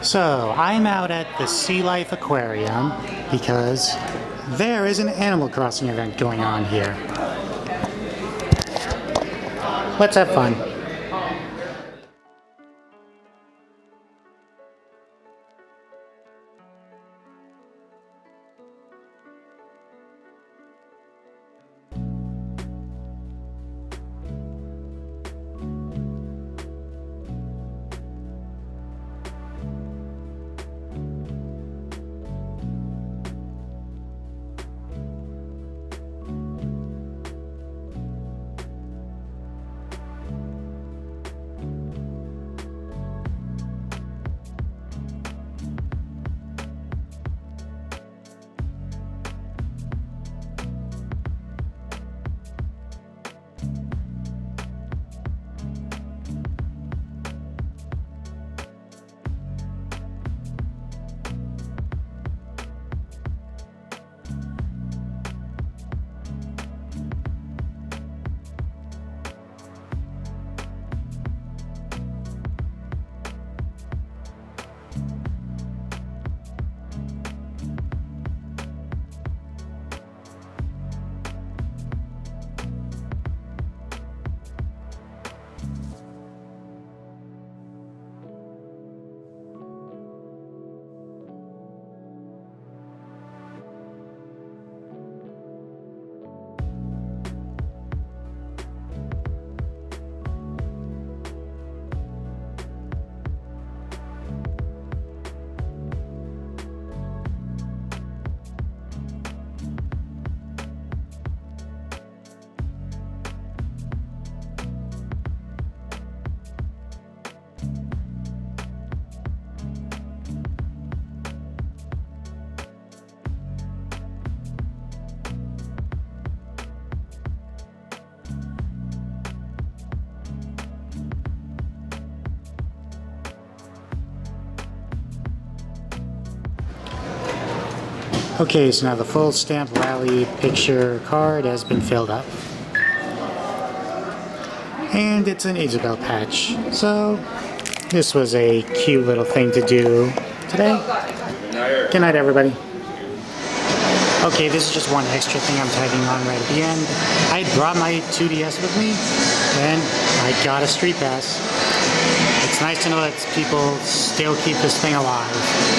So, I'm out at the Sea Life Aquarium because there is an Animal Crossing event going on here. Let's have fun. Okay, so now the full stamp rally picture card has been filled up. And it's an Isabel patch. So, this was a cute little thing to do today. Good night, everybody. Okay, this is just one extra thing I'm tagging on right at the end. I brought my 2DS with me, and I got a street pass. It's nice to know that people still keep this thing alive.